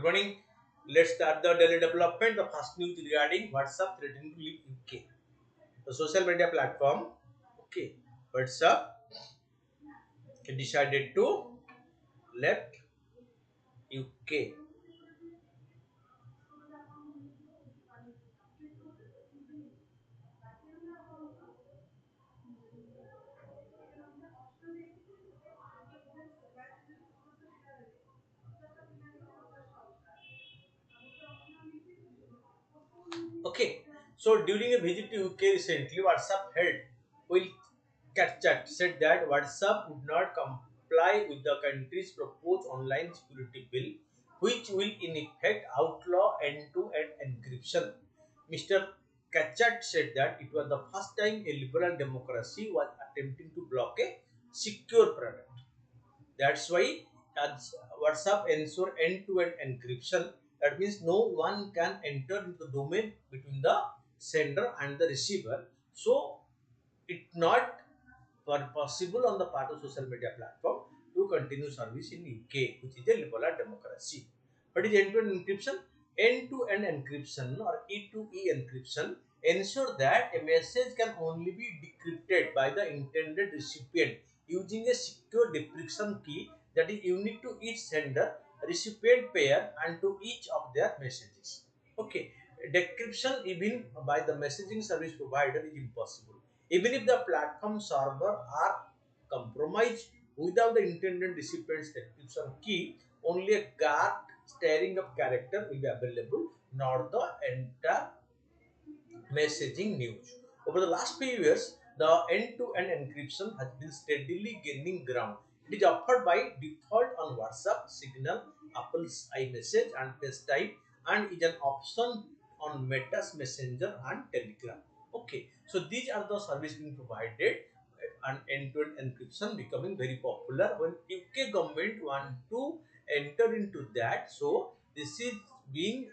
Good morning. Let's start the daily development. The first news regarding WhatsApp threatening to leave UK. The social media platform, okay, WhatsApp decided to left UK. Okay, so during a visit to UK recently, WhatsApp head Will Katchat said that WhatsApp would not comply with the country's proposed online security bill, which will in effect outlaw end-to-end encryption. Mr. Katchat said that it was the first time a liberal democracy was attempting to block a secure product. That's why as WhatsApp ensure end-to-end encryption. That means no one can enter into the domain between the sender and the receiver. So it not possible on the part of social media platform to continue service in UK, which is a liberal democracy. What is end-to-end encryption? End-to-end encryption or E2E encryption ensure that a message can only be decrypted by the intended recipient using a secure decryption key that is unique to each sender, recipient pair, and to each of their messages. Okay, decryption even by the messaging service provider is impossible. Even if the platform server are compromised without the intended recipient's decryption key, only a guard staring of character will be available, not the entire messaging news. Over the last few years, the end-to-end encryption has been steadily gaining ground. It is offered by default on WhatsApp, Signal, Apple's iMessage, and FaceTime, and is an option on Meta's Messenger and Telegram. Okay, so these are the services being provided, and end-to-end encryption becoming very popular when UK government want to enter into that. So this is being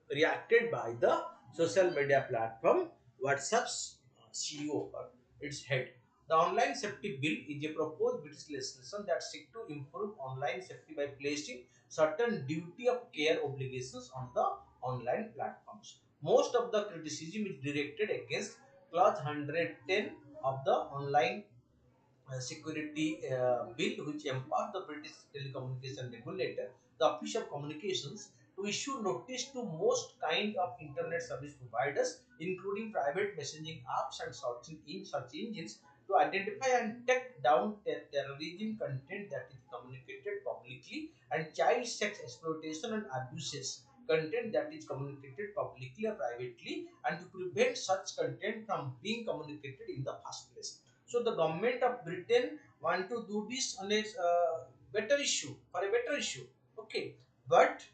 reacted by the social media platform WhatsApp's CEO or its head. The online safety bill is a proposed British legislation that seeks to improve online safety by placing certain duty of care obligations on the online platforms. Most of the criticism is directed against clause 110 of the online security bill, which empowers the British telecommunication regulator, the Office of Communications, to issue notice to most kind of internet service providers, including private messaging apps and search engines, to identify and take down terrorism content that is communicated publicly and child sex exploitation and abuses content that is communicated publicly or privately, and to prevent such content from being communicated in the first place. So the government of Britain want to do this on a better issue, for a better issue. Okay, but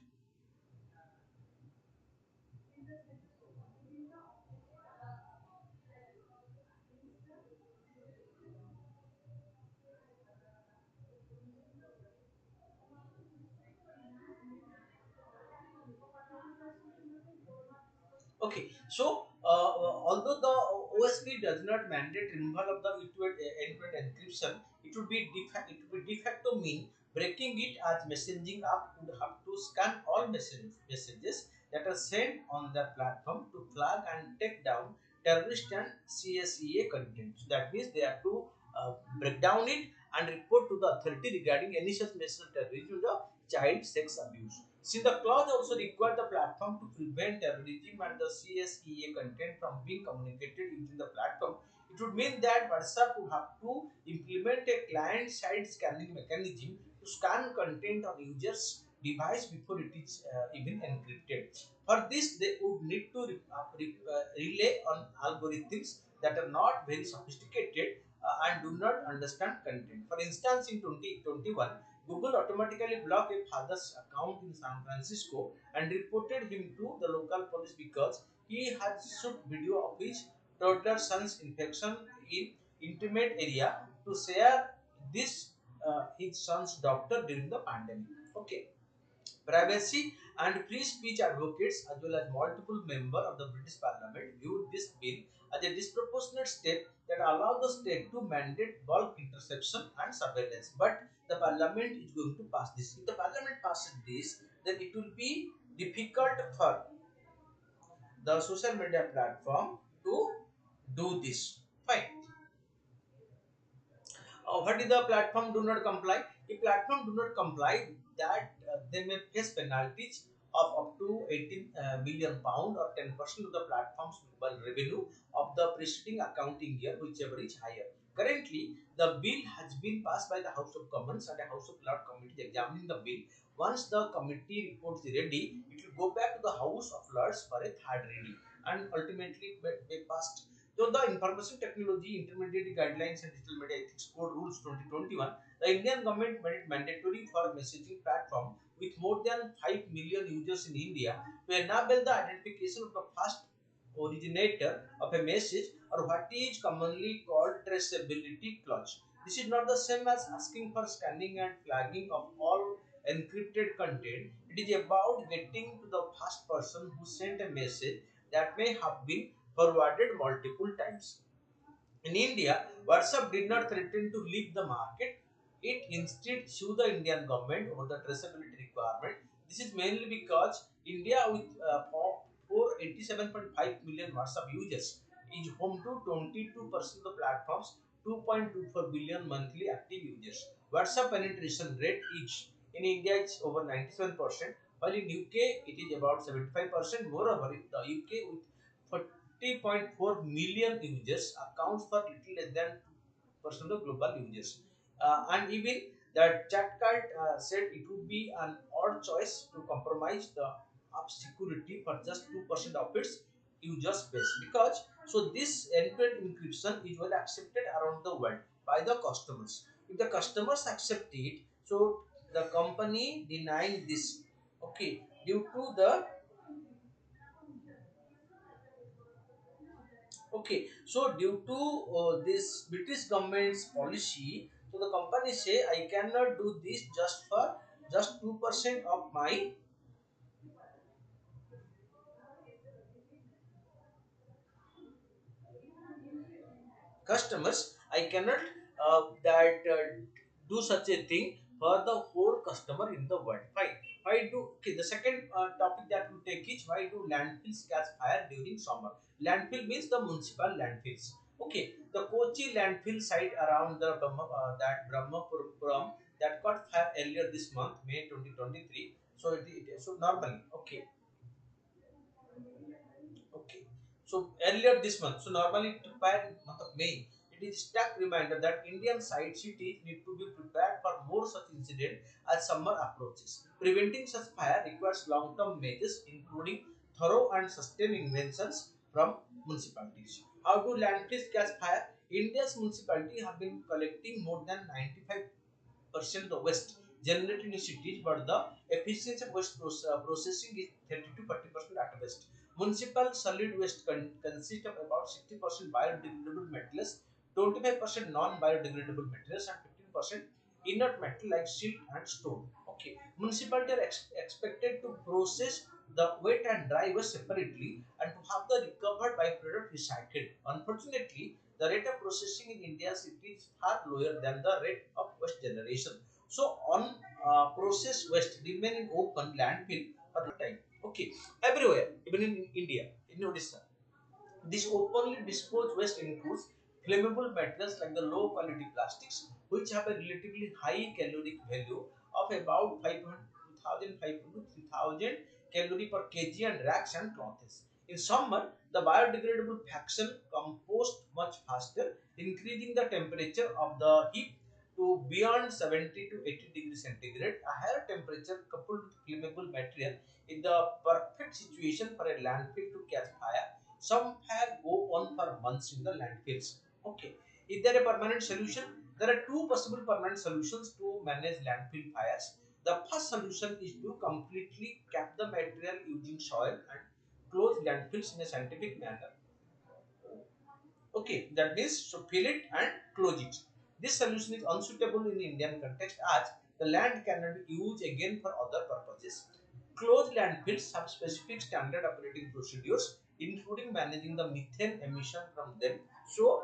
okay, so although the OSP does not mandate removal of the end-to-end encryption, it would be de facto mean breaking it, as messaging app would have to scan all messages that are sent on the platform to flag and take down terrorist and CSEA content. So that means they have to break down it and report to the authority regarding any such message of terrorism or child sex abuse. See, the clause also requires the platform to prevent terrorism and the CSEA content from being communicated using the platform. It would mean that WhatsApp would have to implement a client-side scanning mechanism to scan content on users' device before it is even encrypted. For this, they would need to rely on algorithms that are not very sophisticated and do not understand content. For instance, in 2021, Google automatically blocked a father's account in San Francisco and reported him to the local police because he had shot video of his toddler son's infection in intimate area to share this his son's doctor during the pandemic. Okay. Privacy and free speech advocates, as well as multiple members of the British Parliament, viewed this bill as a disproportionate step that allow the state to mandate bulk interception and surveillance. But the parliament is going to pass this. If the parliament passes this, then it will be difficult for the social media platform to do this. Fine. What is the platform do not comply? If platform do not comply, that they may face penalties of up to 18 million pound or 10% of the platform's global revenue of the preceding accounting year, whichever is higher. Currently, the bill has been passed by the House of Commons and the House of Lords committee examining the bill. Once the committee report is ready, it will go back to the House of Lords for a third reading and ultimately be passed. So the Information Technology Intermediate Guidelines and Digital Media Ethics Code Rules 2021, the Indian government made it mandatory for messaging platform with more than 5 million users in India to enable the identification of the first originator of a message, or what is commonly called traceability clause. This is not the same as asking for scanning and flagging of all encrypted content. It is about getting to the first person who sent a message that may have been forwarded multiple times. In India, WhatsApp did not threaten to leave the market. It instead sued the Indian government over the traceability requirement. This is mainly because India, with 487.5 million WhatsApp users, is home to 22% of the platform's 2.24 billion monthly active users. WhatsApp penetration rate is in India is over 97%, while in UK it is about 75%. Moreover, in the UK with 40.4 million users accounts for little less than 2% of global users. And even the chat card said it would be an odd choice to compromise the app security for just 2% of its user space, because so this end-to-end encryption is well accepted around the world by the customers. If the customers accept it, so the company denying this, okay, due to the okay, so due to this British government's policy, so the company say I cannot do this just for just 2% of my customers. I cannot that do such a thing for the whole customer in the world. Fine. Why do okay? The second topic that we take is why do landfills catch fire during summer? Landfill means the municipal landfills. Okay, the Kochi landfill site around the that Brahmapuram that caught fire earlier this month, May 2023. So so normally, okay, okay. So earlier this month, so normally it prepared in month of May. It is stark reminder that Indian side cities need to be prepared for more such incident as summer approaches. Preventing such fire requires long-term measures, including thorough and sustained interventions from municipalities. How do landfills catch fire? India's municipality have been collecting more than 95% of waste generated in cities, but the efficiency of waste processing is 30 to 40% at best. Municipal solid waste consists of about 60% biodegradable materials, 25% non-biodegradable materials, and 15% inert material like silt and stone. Okay, municipalities are expected to process the wet and dry waste separately and to have the recovered byproduct recycled. Unfortunately, the rate of processing in India cities is far lower than the rate of waste generation. So, on processed waste remain in open landfill for a time. Okay, everywhere, even in India, in Odisha. This openly disposed waste includes flammable materials like the low quality plastics, which have a relatively high caloric value of about 5,500 to 3,000 calorie per kg, and rags and clothes. In summer, the biodegradable fraction compost much faster, increasing the temperature of the heap to beyond 70 to 80 degrees centigrade. A higher temperature coupled with flammable material is the perfect situation for a landfill to catch fire. Some fire go on for months in the landfills. Okay. Is there a permanent solution? There are two possible permanent solutions to manage landfill fires. The first solution is to completely cap the material using soil and close landfills in a scientific manner. Okay, that means so fill it and close it. This solution is unsuitable in Indian context as the land cannot be used again for other purposes. Closed landfills have specific standard operating procedures including managing the methane emission from them. So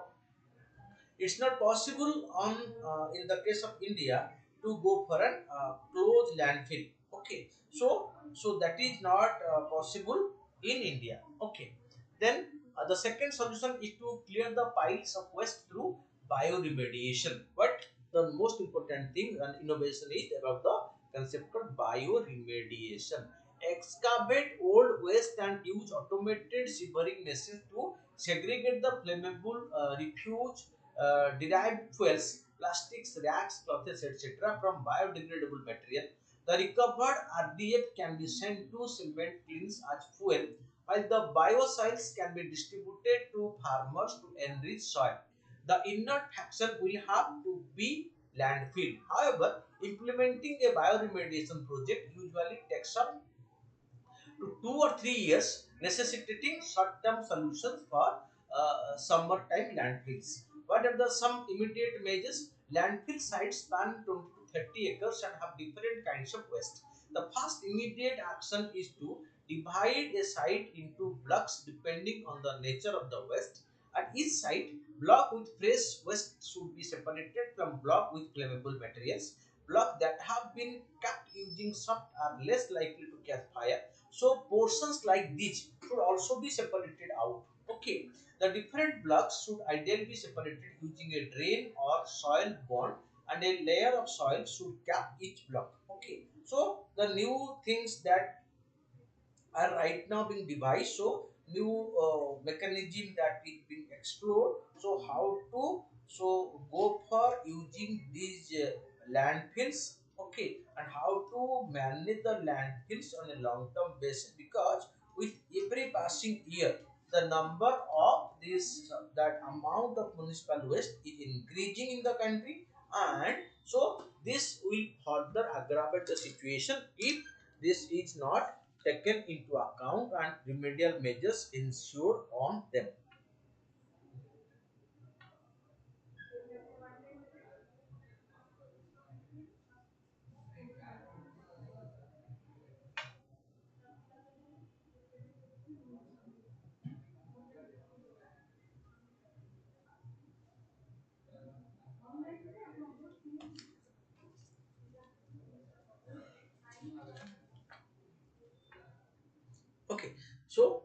it's not possible on in the case of India to go for an closed landfill. Okay, so that is not possible in India. Okay, then the second solution is to clear the piles of waste through bioremediation. But the most important thing and innovation is about the concept called bioremediation. Excavate old waste and use automated severing machines to segregate the flammable refuse, derived fuels, plastics, rags, clothes, etc. from biodegradable material. The recovered RDF can be sent to cement kilns as fuel, while the biocides can be distributed to farmers to enrich soil. The inert fraction will have to be landfilled. However, implementing a bioremediation project usually takes up to 2 or 3 years, necessitating short-term solutions for summertime landfills. What are the some immediate measures? Landfill sites span 20 to 30 acres and have different kinds of waste. The first immediate action is to divide a site into blocks depending on the nature of the waste. At each site, block with fresh waste should be separated from block with flammable materials. Blocks that have been kept using soft are less likely to catch fire, so portions like these should also be separated out. Okay, the different blocks should ideally be separated using a drain or soil bond, and a layer of soil should cap each block. Okay, so the new things that are right now being devised. So new mechanism that is being explored. So how to go for using these landfills. Okay, and how to manage the landfills on a long term basis, because with every passing year the number of this that amount of municipal waste is increasing in the country, and so this will further aggravate the situation if this is not taken into account and remedial measures ensured on them. Okay, so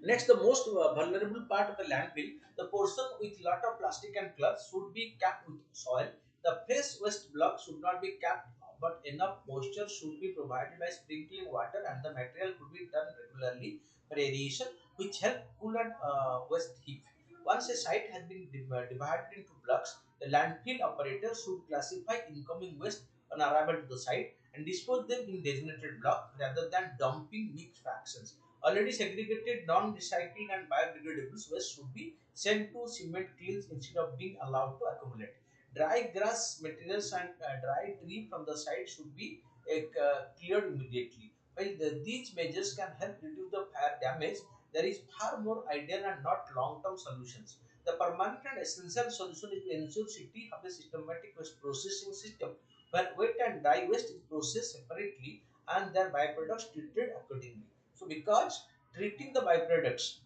next, the most vulnerable part of the landfill, the portion with lot of plastic and cloth, should be capped with soil. The fresh waste block should not be capped, but enough moisture should be provided by sprinkling water, and the material could be done regularly for aeration, which help cool and waste heat. Once a site has been divided into blocks, the landfill operator should classify incoming waste on arrival to the site and dispose them in designated block rather than dumping mixed fractions. Already segregated non-recycling and biodegradable waste should be sent to cement kilns instead of being allowed to accumulate. Dry grass materials and dry tree from the site should be cleared immediately. While these measures can help reduce the fire damage, there is far more ideal and not long-term solutions. The permanent and essential solution is to ensure city have a systematic waste processing system where wet and dry waste is processed separately and their byproducts treated accordingly. So because treating the byproducts.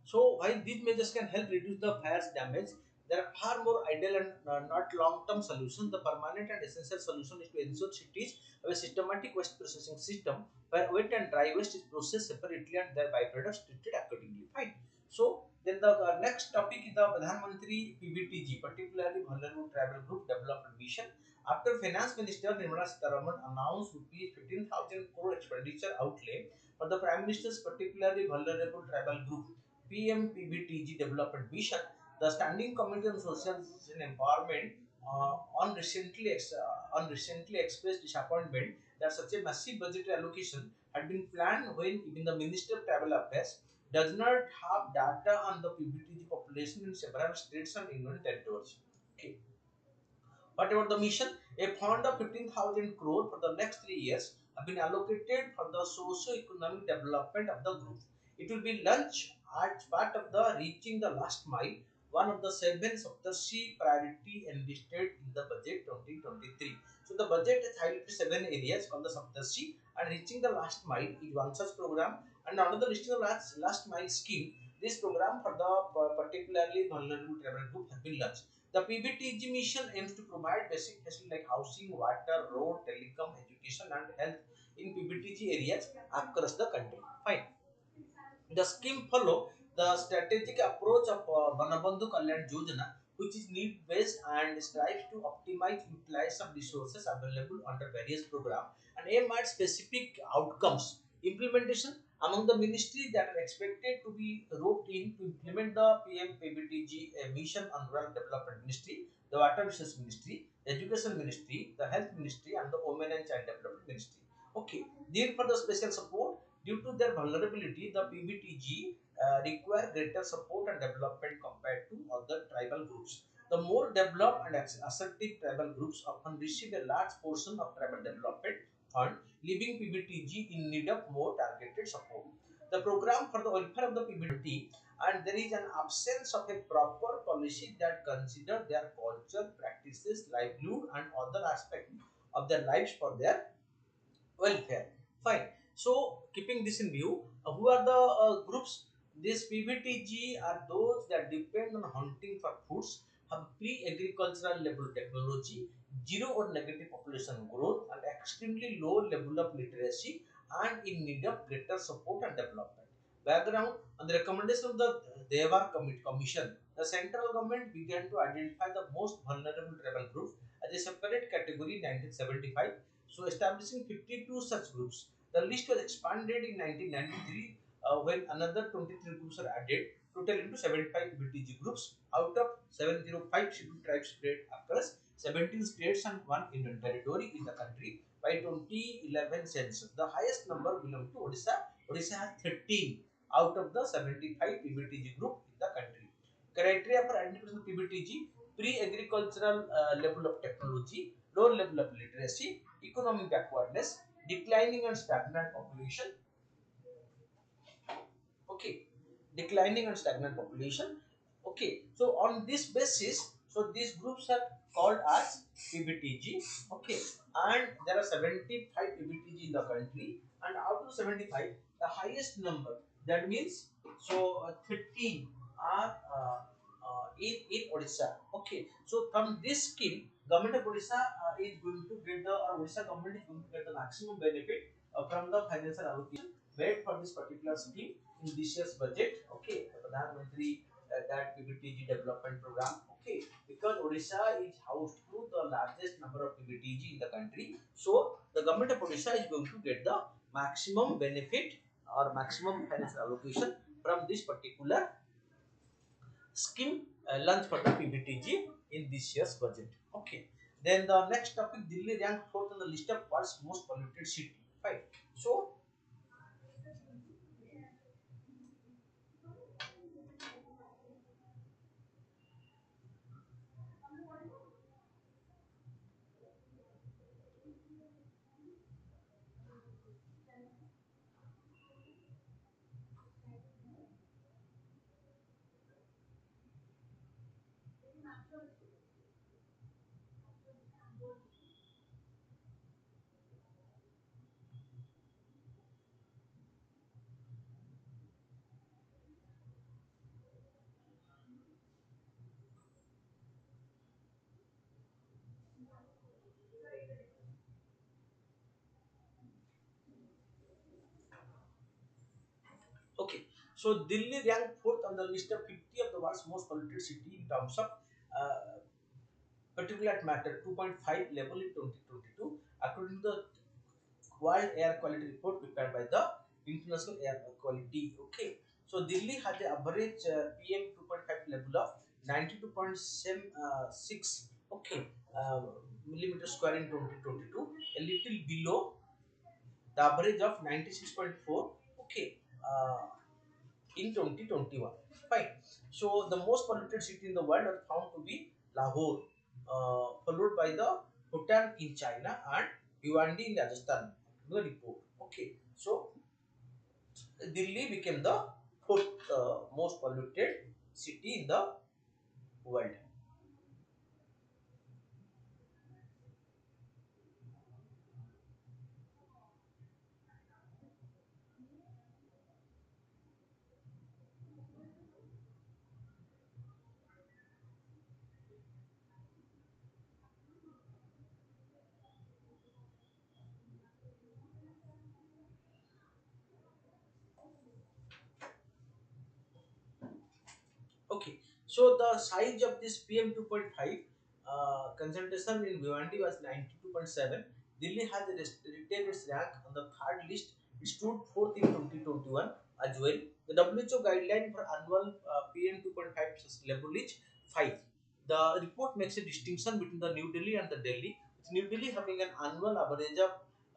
So while these measures can help reduce the fire's damage, there are far more ideal and not long-term solutions. The permanent and essential solution is to ensure cities have a systematic waste processing system where wet and dry waste is processed separately and their byproducts treated accordingly. Fine. So then the next topic is the Pradhan Mantri PBTG, particularly Vulnerable Tribal Group Development Mission. After Finance Minister Nirmala Sitharaman announced rupees 15,000 crore expenditure outlay for the Prime Minister's particularly vulnerable tribal group PMPBTG Development Mission, the Standing Committee on Social and Empowerment on recently expressed disappointment that such a massive budgetary allocation had been planned when even the Minister of Tribal Affairs does not have data on the PBTG population in several states and union territories. Okay. What about the mission? A fund of 15,000 crore for the next 3 years have been allocated for the socio-economic development of the group. It will be launched as part of the Reaching the Last Mile, one of the seven Saptasi priority enlisted in the budget 2023. So the budget has highlighted seven areas called the Saptasi, and Reaching the Last Mile is one such program, and another Reaching the Last Mile scheme. This program for the particularly vulnerable tribal group has been launched. The PBTG mission aims to provide basic facilities like housing, water, road, telecom, education, and health in PBTG areas across the country. Fine. The scheme follow the strategic approach of Banabandhu Kalyan Yojana, which is need-based and strives to optimize utilization of resources available under various programs and aim at specific outcomes. Implementation among the ministries that are expected to be roped in to implement the PMPBTG mission on Rural Development Ministry, the Water Resources Ministry, the Education Ministry, the Health Ministry, and the Women and Child Development Ministry. Okay, need for the special support. Due to their vulnerability, the PBTG require greater support and development compared to other tribal groups. The more developed and assertive tribal groups often receive a large portion of tribal development fund, leaving PBTG in need of more targeted support. The program for the welfare of the PBT, and there is an absence of a proper policy that consider their culture, practices, livelihood, and other aspects of their lives for their welfare. Fine. So, keeping this in view, who are the groups? These PBTG are those that depend on hunting for foods, have pre-agricultural level technology, zero or negative population growth, and extremely low level of literacy, and in need of greater support and development. Background: on the recommendation of the Devar Commission, the central government began to identify the most vulnerable tribal groups as a separate category in 1975, so establishing 52 such groups. The list was expanded in 1993 when another 23 groups were added, totaling to 75 BTG groups out of 705 scheduled tribes spread across 17 states and one union territory in the country by 2011 census. The highest number belongs to Odisha. Odisha has 13 out of the 75 PBTG group in the country. Criteria for identification of PBTG: pre-agricultural level of technology, low level of literacy, economic backwardness, declining and stagnant population. Okay, declining and stagnant population. Okay, so on this basis, so these groups are called as PBTG. Okay, and there are 75 PBTG in the country, and out of 75, the highest number, that means so 13 are in Odisha. Okay, so from this scheme, government of Odisha is going to get the, or Odisha government is going to get the maximum benefit from the financial allocation made for this particular scheme in this year's budget. Okay, the Pradhan Mantri that PBTG development program. Okay, because Odisha is housed to the largest number of PBTG in the country, so the government of Odisha is going to get the maximum benefit or maximum financial allocation from this particular scheme launched for the PBTG in this year's budget. Okay. Then the next topic: Delhi ranked fourth on the list of world's most polluted city. Right. So So Delhi ranked fourth on the list of 50 of the world's most polluted city in terms of uh, particulate matter 2.5 level in 2022, according to the World Air Quality Report prepared by the International Air Quality. Okay, so Delhi had the average PM 2.5 level of 92.76. Okay, millimeter square in 2022, a little below the average of 96.4. Okay, in 2021. Fine. So the most polluted city in the world are found to be Lahore, followed by the Bhutan in China and Bhiwandi in Rajasthan. The report. Okay. So Delhi became the fourth most polluted city in the world. Okay, so the size of this PM 2.5 concentration in Bhiwandi was 92.7. Delhi has retained its rank on the third list. It stood fourth in 2021 as well. The WHO guideline for annual PM 2.5 level is 5. The report makes a distinction between the New Delhi and the Delhi. With New Delhi having an annual average of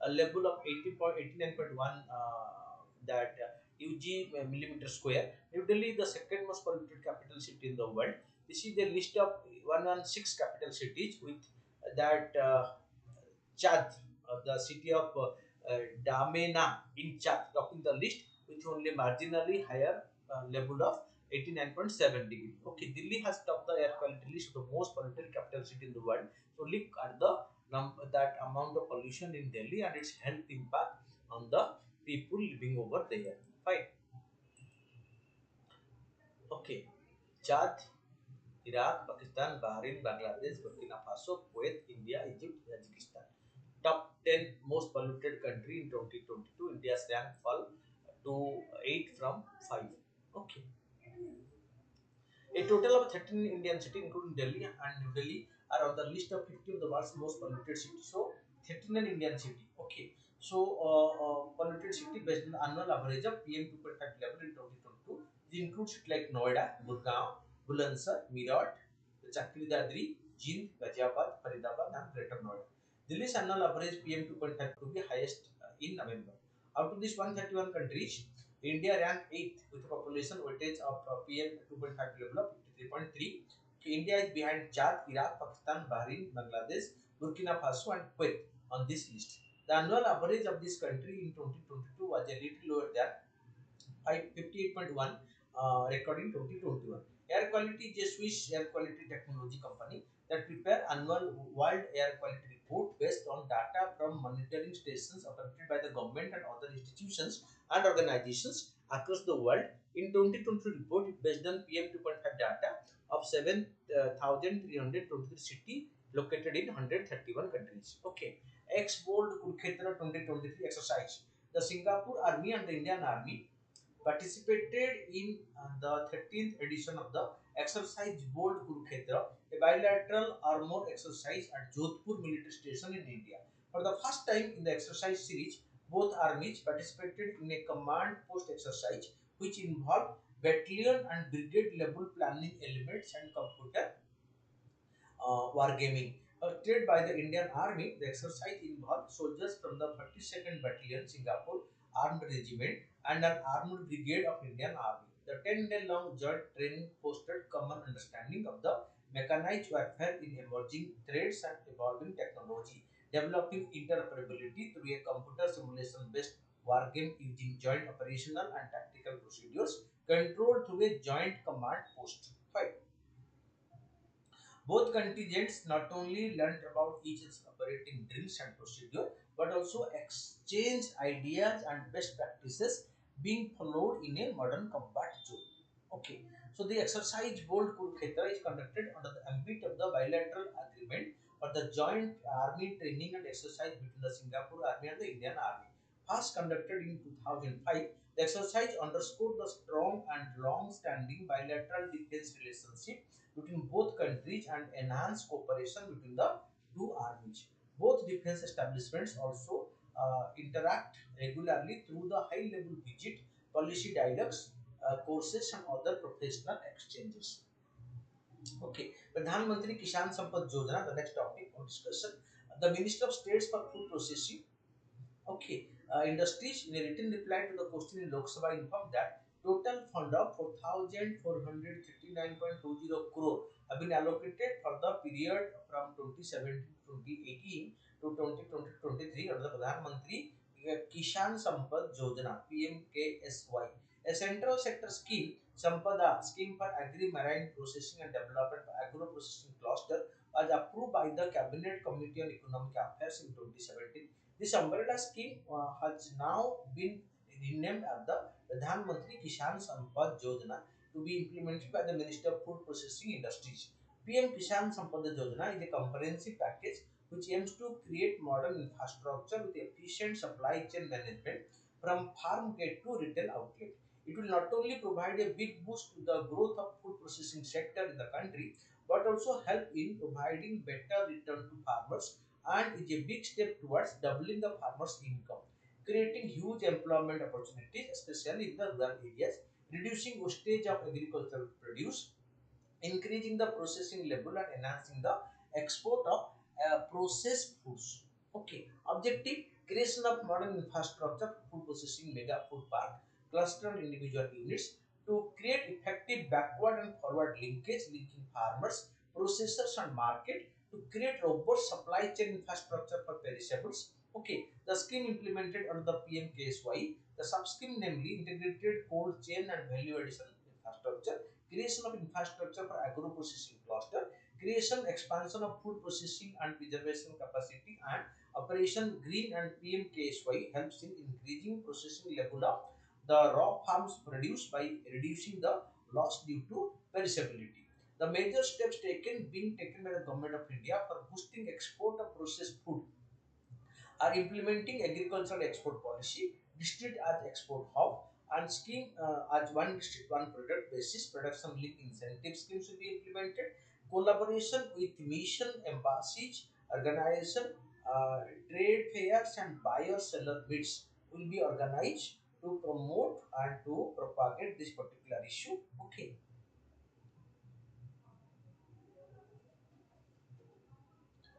a level of 80.89.1 that UG millimeter square. New Delhi is the second most polluted capital city in the world. This is the list of 116 capital cities with that Chad, the city of Damena in Chad, topping the list with only marginally higher level of 89.7 degree. Okay, Delhi has topped the air quality list of the most polluted capital city in the world. So look at the that amount of pollution in Delhi and its health impact on the people living over there. Fine. Okay. Chad, Iraq, Pakistan, Bahrain, Bangladesh, Burkina Faso, Kuwait, India, Egypt, Tajikistan. Top 10 most polluted country in 2022. India's rank fell to 8 from 5. Okay. A total of 13 Indian cities, including Delhi and New Delhi, are on the list of 50 of the world's most polluted cities. So, 13 Indian city. Okay. So, polluted city based on the annual average of PM 2.5 level in 2022. It includes cities like Noida, Gurgaon, Bulandshahr, Meerut, Chakri Dadri, Jind, Ghaziabad, Faridabad, and Greater Noida. Delhi's annual average PM 2.5 to be highest in November. Out of these 131 countries, India ranked 8th with a population weightage of PM 2.5 level of 53.3. India is behind Chad, Iraq, Pakistan, Bahrain, Bangladesh, Burkina Faso, and Kuwait on this list. The annual average of this country in 2022 was a little lower than 58.1 recording 2021. Air Quality is a Swiss air quality technology company that prepare annual world air quality report based on data from monitoring stations operated by the government and other institutions and organizations across the world. In 2020 report, it based on PM 2.5 data of 7,323 cities located in 131 countries. Okay. Ex Bold Kurukshetra 2023 exercise. The Singapore Army and the Indian Army participated in the 13th edition of the exercise Bold Kurukshetra, a bilateral armor exercise at Jodhpur military station in India. For the first time in the exercise series, both armies participated in a command post exercise which involved battalion and brigade level planning elements and computer wargaming. Led by the Indian Army, the exercise involved soldiers from the 32nd Battalion Singapore Armed Regiment and an armed brigade of Indian Army. The 10-day long joint training fostered common understanding of the mechanized warfare in emerging threats and evolving technology, developing interoperability through a computer simulation-based wargame using joint operational and tactical procedures controlled through a joint command post. Right. Both contingents not only learned about each other's operating drills and procedure, but also exchanged ideas and best practices being followed in a modern combat zone. Okay, so the exercise Bold Kurukshetra is conducted under the ambit of the bilateral agreement for the joint army training and exercise between the Singapore Army and the Indian Army. First conducted in 2005, The exercise underscored the strong and long-standing bilateral defense relationship between both countries and enhanced cooperation between the two armies. Both defense establishments also interact regularly through the high-level visit, policy dialogues, courses, and other professional exchanges. Okay, Pradhan Mantri Kisan Sampat Yojana, the next topic of discussion. The Minister of States for Food Processing, okay, industries in a written reply to the question in Lok Sabha informed that total fund of 4,439.20 crore have been allocated for the period from 2017 to 2018 to 2020-23 under the Pradhan Mantri Kisan Sampat Yojana (PMKSY), a central sector scheme. Sampada scheme for agri-marine processing and development for agro-processing cluster was approved by the Cabinet Committee on Economic Affairs in 2017. This umbrella scheme has now been renamed as the Pradhan Mantri Kisan Sampad Yojana to be implemented by the Minister of Food Processing Industries. PM Kisan Sampada Yojana is a comprehensive package which aims to create modern infrastructure with efficient supply chain management from farm gate to retail outlet. It will not only provide a big boost to the growth of food processing sector in the country, but also help in providing better return to farmers and is a big step towards doubling the farmers' income, creating huge employment opportunities, especially in the rural areas, reducing wastage of agricultural produce, increasing the processing level and enhancing the export of processed foods. Okay, objective creation of modern infrastructure, food processing mega food park, cluster and individual units to create effective backward and forward linkage linking farmers, processors and market to create robust supply chain infrastructure for perishables. Okay, the scheme implemented under the PMKSY, the sub scheme namely integrated cold chain and value addition infrastructure, creation of infrastructure for agro-processing cluster, creation, expansion of food processing and preservation capacity, and Operation Green and PMKSY helps in increasing processing level of the raw farms produce by reducing the loss due to perishability. The major steps being taken by the Government of India for boosting export of processed food are implementing agricultural export policy, district as export hub, and scheme as one district, one product basis, production link incentive schemes will be implemented, collaboration with mission embassies, organization, trade fairs and buyer-seller meets will be organized to promote and to propagate this particular issue. Okay.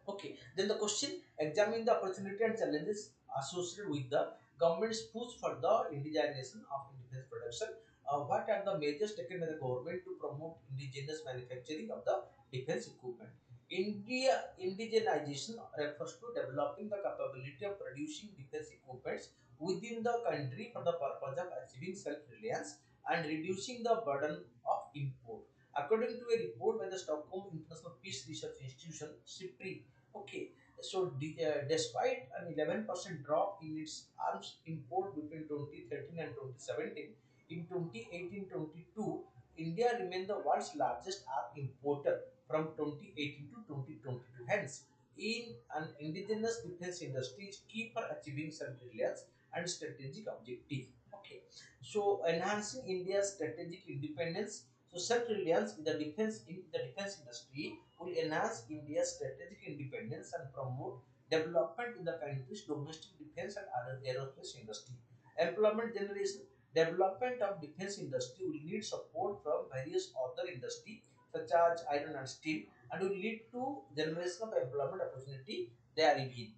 Okay, then the question examine the opportunity and challenges associated with the government's push for the indigenization of defense production. What are the measures taken by the government to promote indigenous manufacturing of the defense equipment? Indigenization refers to developing the capability of producing defense equipments within the country for the purpose of achieving self-reliance and reducing the burden of import. According to a report by the Stockholm International Peace Research Institution, SIPRI, okay, so despite an 11% drop in its arms import between 2013 and 2017, in 2018-22, India remained the world's largest arms importer from 2018 to 2022. Hence, in an indigenous defense industry is key for achieving self-reliance and strategic objective. Okay, so enhancing India's strategic independence. So self-reliance in the defense industry will enhance India's strategic independence and promote development in the country's domestic defense and aerospace industry. Employment generation. Development of defense industry will need support from various other industry such as iron and steel and will lead to generation of employment opportunity therein.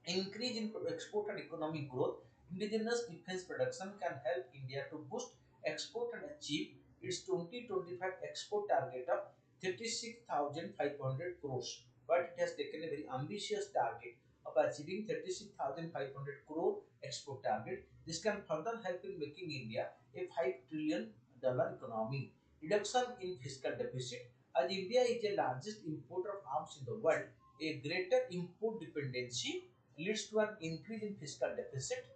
Increase in export and economic growth. Indigenous defense production can help India to boost export and achieve its 2025 export target of 36,500 crores. But it has taken a very ambitious target of achieving 36,500 crore export target. This can further help in making India a $5 trillion economy. Reduction in fiscal deficit. As India is the largest importer of arms in the world, a greater import dependency leads to an increase in fiscal deficit.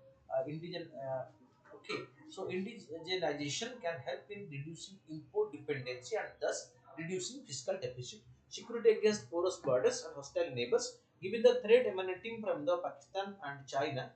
Okay, so indigenization can help in reducing import dependency and thus reducing fiscal deficit. Security against porous borders and hostile neighbors. Given the threat emanating from the Pakistan and China,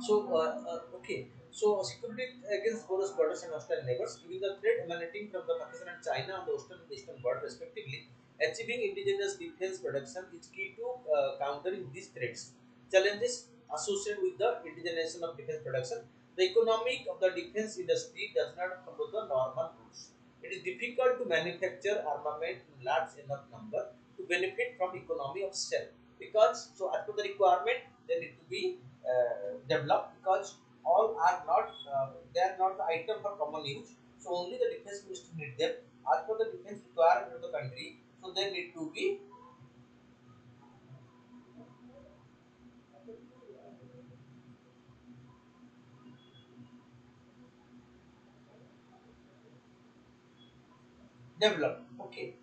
Okay. So security against porous borders and hostile neighbors, given the threat emanating from the Pakistan and China on the eastern border respectively, achieving indigenous defense production is key to countering these threats. Challenges associated with the indigenization of defense production: the economic of the defense industry does not follow the normal rules. It is difficult to manufacture armament in large enough number to benefit from economy of scale, because so as per the requirement they need to be developed, because all are not they are not the item for common use. So only the defense ministry need them as per the defense requirement of the country. So they need to be developed. Okay.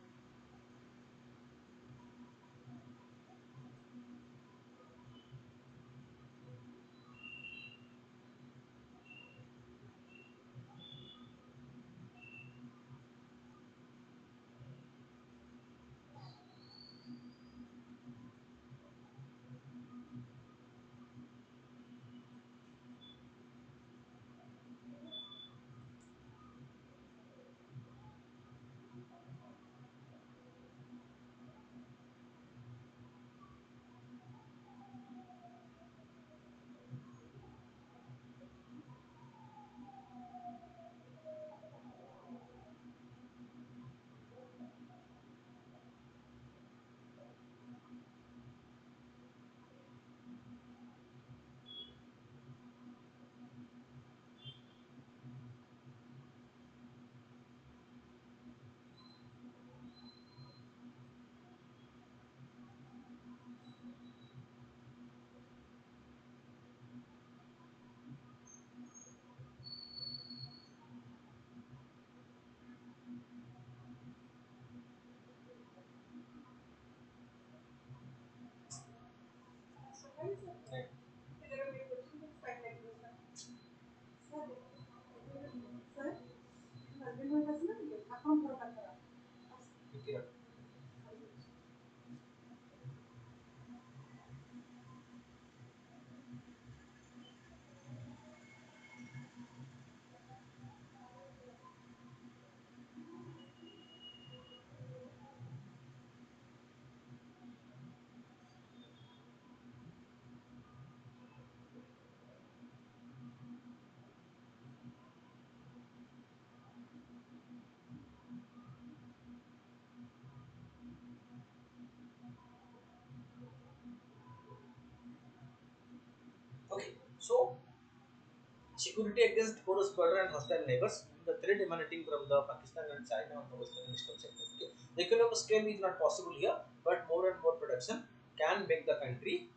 Okay. Okay. So security against porous border and hostile neighbors, the threat emanating from the Pakistan and China on the western and eastern sectors. Okay. The economic scale is not possible here, but more and more production can make the country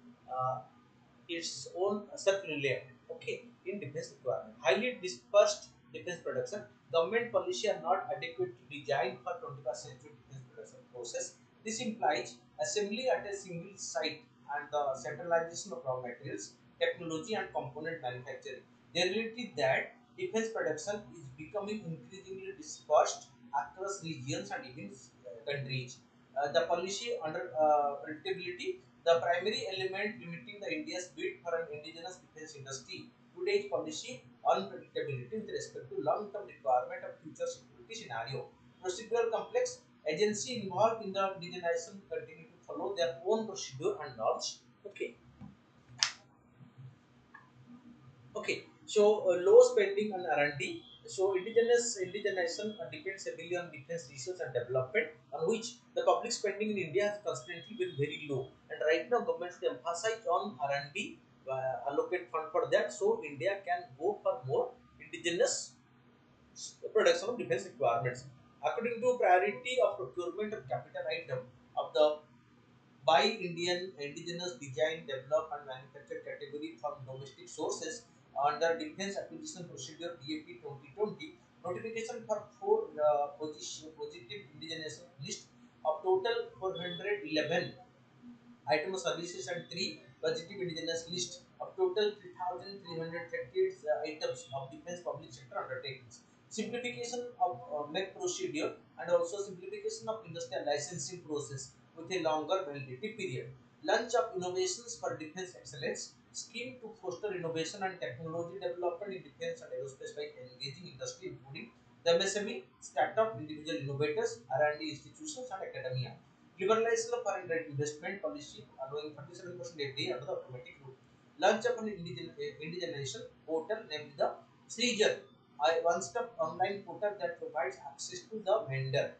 its own self-reliant. Okay, in defense requirement. Highly dispersed defense production. Government policy are not adequately designed for 21st century defense production process. This implies assembly at a single site and the centralization of raw materials, technology and component manufacturing. The reality is that defense production is becoming increasingly dispersed across regions and even countries. The policy under predictability, the primary element limiting the India's bid for an indigenous defense industry. Today's policy unpredictability with respect to long-term requirement of future security scenario. Procedural complex, agency involved in the indigenization continue to follow their own procedure and norms. Okay. Okay, so low spending on R&D. So indigenization depends heavily on defense research and development, on which the public spending in India has constantly been very low. And right now, government should emphasize on R&D, allocate fund for that, so India can go for more indigenous production of defense requirements. According to priority of procurement of capital item of the by Indian indigenous design, develop and manufacture category from domestic sources under Defense Acquisition Procedure DAP 2020, notification for four positive indigenous list of total 411 item of services and 3 positive indigenous list of total 3,338 items of defense public sector undertakings. Simplification of make procedure and also simplification of industrial licensing process with a longer validity period. Launch of innovations for defense excellence, scheme to foster innovation and technology development in defense and aerospace by engaging industry, including the MSME, startup, individual innovators, R&D institutions, and academia. Liberalization of foreign direct investment policy, allowing 37% FDI under the automatic route. Launch of an indigenization portal named the Srijan, a one-stop online portal that provides access to the vendor.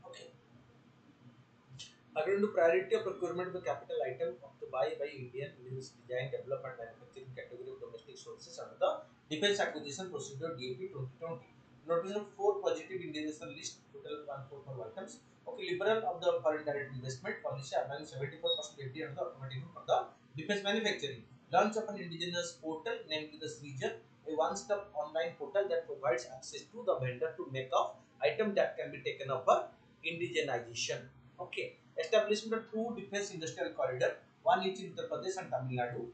Okay. According to priority of procurement, the capital item of the buy by Indian means design, develop, and manufacturing category of domestic sources under the Defense Acquisition Procedure DAP 2020. Notice of four positive indication list, total 144 items. Okay, liberal of the foreign direct investment policy, allowing 74% FDI under the automatic route for the defense manufacturing. Launch of an indigenous portal named the region, a one-stop online portal that provides access to the vendor to make of item that can be taken up for indigenization. Okay. Establishment of two defense industrial corridor, one each in Uttar Pradesh and Tamil Nadu.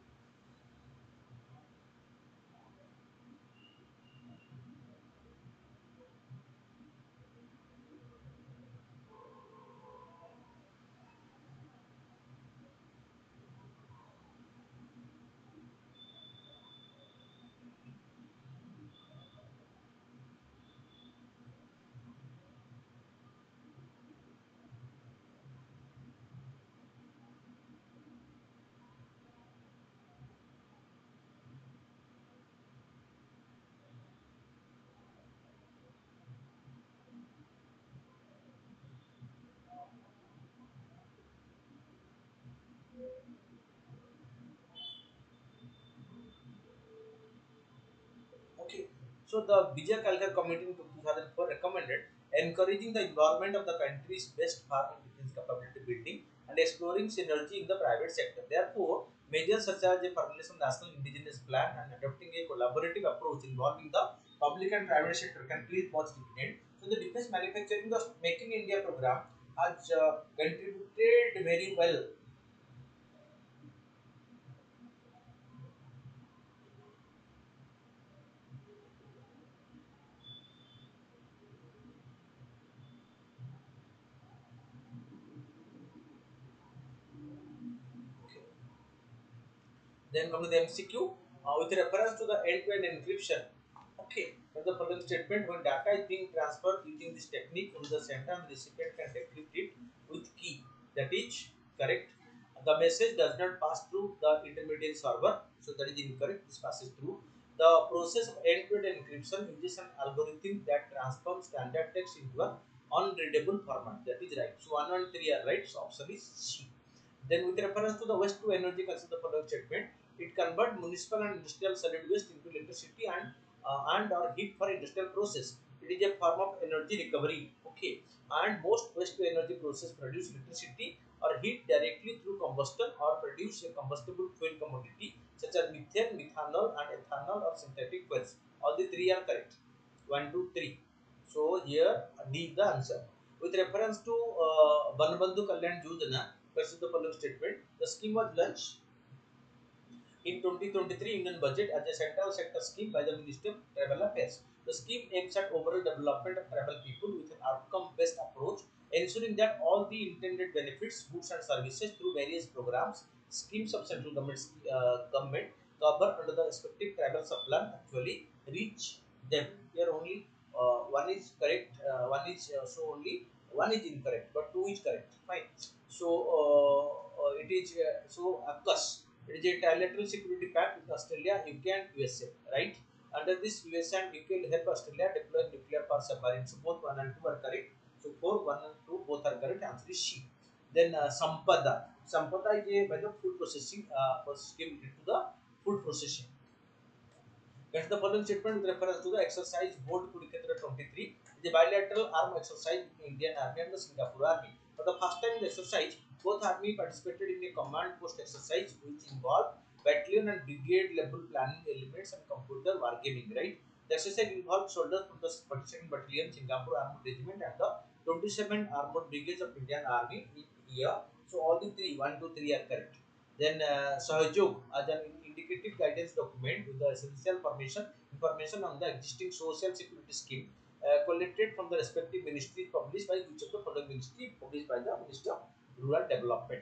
Okay. So the Vijay Kalkar Committee in 2004 recommended encouraging the involvement of the country's best farm and defense capability building and exploring synergy in the private sector. Therefore, measures such as the formulation of national indigenous plan and adopting a collaborative approach involving the public and private sector can create positive end. So the defense manufacturing, the Make in India program has contributed very well. Then come to the MCQ with reference to the end-to-end encryption. Okay, that's the following statement: when data is being transferred using this technique, from the sender and recipient can decrypt it with key. That is correct. The message does not pass through the intermediate server, so that is incorrect. This passes through. The process of end-to-end encryption uses an algorithm that transforms standard text into an unreadable format. That is right. So 1 and 3 are right. So option is C. Then with reference to the waste to energy, consider the following statement: it converts municipal and industrial solid waste into electricity and or heat for industrial process. It is a form of energy recovery. Okay, and most waste to energy process produce electricity or heat directly through combustion or produce a combustible fuel commodity such as methane, methanol, and ethanol or synthetic fuels. All the three are correct. 1, 2, 3. So here D is the answer. With reference to Banbandhu Kalyan Yojana, versus the following statement: the scheme was launched in 2023 Indian budget as a central sector scheme by the Ministry of Tribal Affairs. The scheme aims at overall development of tribal people with an outcome-based approach, ensuring that all the intended benefits, goods and services through various programs, schemes of central government cover under the respective tribal subplan actually reach them. Here only one is correct, one is so only one is incorrect, but two is correct. Fine. So it is so AUKUS. It is a trilateral security pact with Australia, UK, and USA. Right? Under this, USA and UK will help Australia deploy nuclear power submarines. So both one and two are correct. So four, one and two both are correct. Answer is C. Then Sampada. Sampada is a by the food processing scheme to the food processing. That's the following statement with reference to the exercise Board Kurukshetra 23, the bilateral arm exercise between Indian Army and the Singapore Army. For the first time in the exercise, both army participated in a command post exercise which involved battalion and brigade level planning elements and computer wargaming. Right? The exercise involved soldiers from the 42nd Battalion, Singapore Armored Regiment, and the 27th Armored Brigades of Indian Army in here. So all the three, 1, 2, 3 are correct. Then Sahajog as an indicative guidance document with the essential information on the existing social security scheme collected from the respective ministries published by each of the following ministry, published by the Ministry of Rural Development.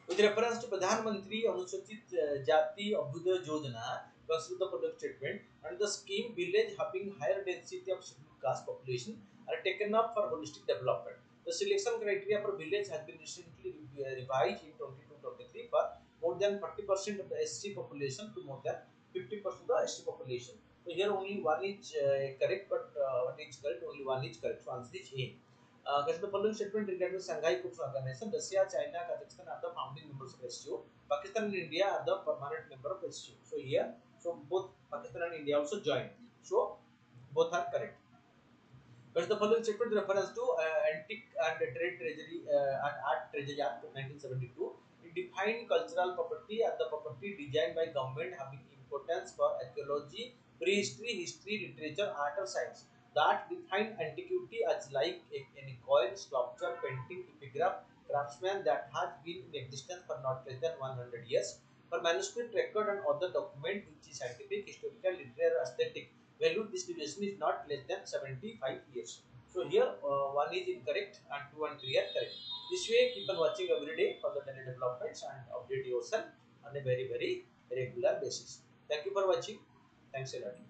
With reference to Pradhan Mantri Anusuchit Jati Abhyuday Yojana, consider the following statement: and the scheme village having higher density of scheduled caste population are taken up for holistic development. The selection criteria for village has been recently revised in 2022-23 for more than 40% of the SC population to more than 50% of the SC population. So here only one is correct, but one is correct, only one is correct. So answer is A. Guess the following statement regarding the Shanghai Cooperation Organization: Russia, China, Kazakhstan are the founding members of SCO. Pakistan and India are the permanent member of SCO. So here, so both Pakistan and India also joined. So both are correct. But the following statement refers to Antique and Trade Treasury and Art Treasury Act of 1972. It defined cultural property as the property designed by government having importance for archaeology, prehistory, history, literature, art or science. That define antiquity as like any coin, sculpture, painting, epigraph, craftsman that has been in existence for not less than 100 years. For manuscript record and other document which is scientific, historical, literary, or aesthetic value, this duration is not less than 75 years. So here one is incorrect and 2 and 3 are correct. This way keep on watching every day for the daily developments and update yourself on a very regular basis. Thank you for watching. Thanks a lot.